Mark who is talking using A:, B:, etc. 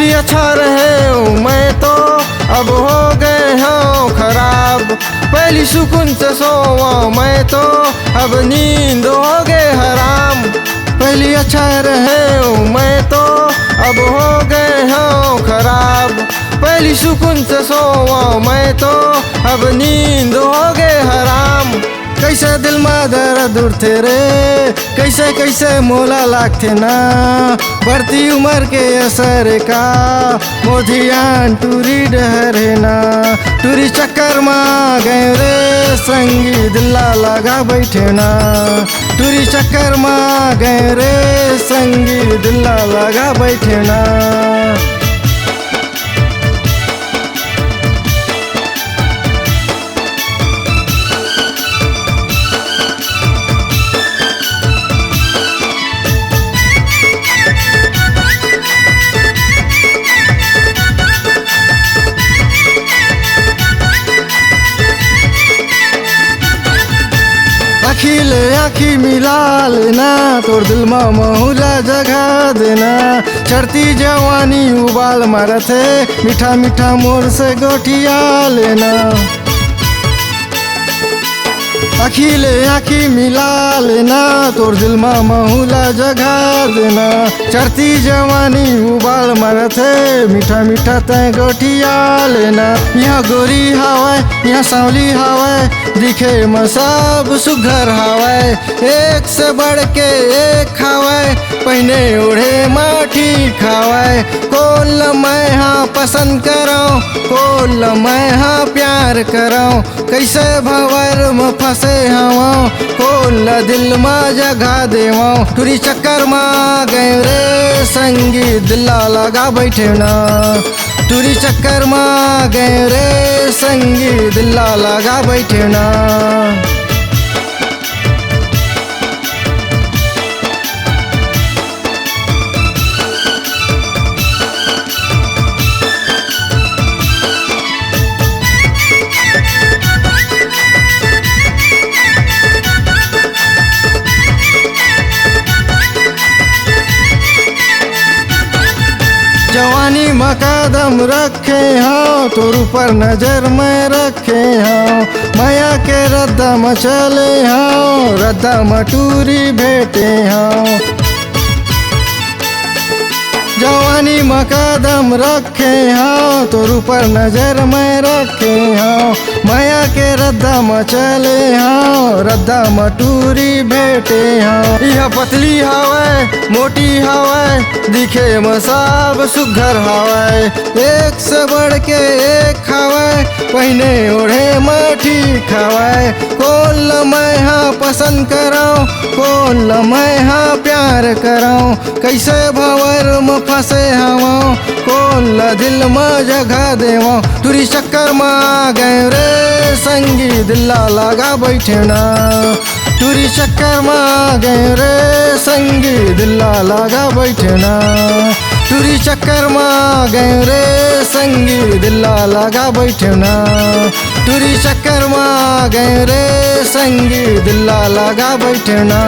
A: पहली अच्छा रहे मैं तो अब हो गए हो खराब। पहली सुकून से सोवा मैं तो अब नींद हो गए हराम। पहली अच्छा रहे मैं तो अब हो गए हो खराब। पहली सुकून से सोवा मैं तो अब नींद हो गए हराम। कैसे दिल में दर्द उठते रे, कैसे कैसे मोला लागते ना। बढ़ती उम्र के असर का मोधियान टूरी डहरे ना। टूरी चक्कर में गए रे संगी दिल्ला लगा बैठे ना। टूरी चक्कर में गए रे संगी दिल्ला लगा बैठे ना। आखिले आखी मिला लेना, तोर दिल में महुला जगा देना। चढ़ती जवानी उबाल मारते, मीठा मीठा मोर से गोटिया लेना। आखिले आखी मिला लेना, तोर दिल में महुला जगा देना। चढ़ती जवानी उबाल मारते, मीठा मीठा तय गोटिया लेना। यहाँ गोरी हवाए यहाँ सांवली हवाए, दिखे में सब सुघर हवाए। एक से बढ़ के एक हवाए, पहने ओढ़े माठी खावाए। कोल मैं हाँ पसंद कराऊँ, कोल मैं हाँ प्यार कराऊँ। कैसे भंवर में फंसे हवा, कोल दिल में जगा देवा। टूरी चक्कर में गए रे संगी दिल्ला लगा बैठे ना। टूरी चक्कर में गए रे संगी दिल्ला लगा बैठे ना। जवानी में कदम रखे हाँ, तोर ऊपर नजर में रखे हाँ। माया के रद्दा में चले हाँ, रद्दा में टूरी भेटे हाँ। जवानी में कदम रखे हाँ, तोर ऊपर नजर में रखे हाँ। माया के रद्दा में चले हाँ, रद्दा में टूरी भेटे हाँ। यह पतली हवाए मोटी हवाए, दिखे में सब सुघर हवाए। एक से बढ़ के एक हवाए, पहने ओढ़े माठी खावाए। कोल मैं हाँ पसंद कराऊँ, कोल मैं हाँ प्यार कराऊँ। कैसे भंवर में फंसे हवा, कोल दिल में जगा देवा। टूरी चक्कर में गए रे संगी दिल्ला लगा बैठे ना। टूरी चक्कर में गए रे संगी दिल्ला लगा बैठे ना। टूरी चक्कर में गए रे संगी दिल्ला लगा बैठे ना। टूरी चक्कर में गए रे संगी दिल्ला लगा बैठे ना।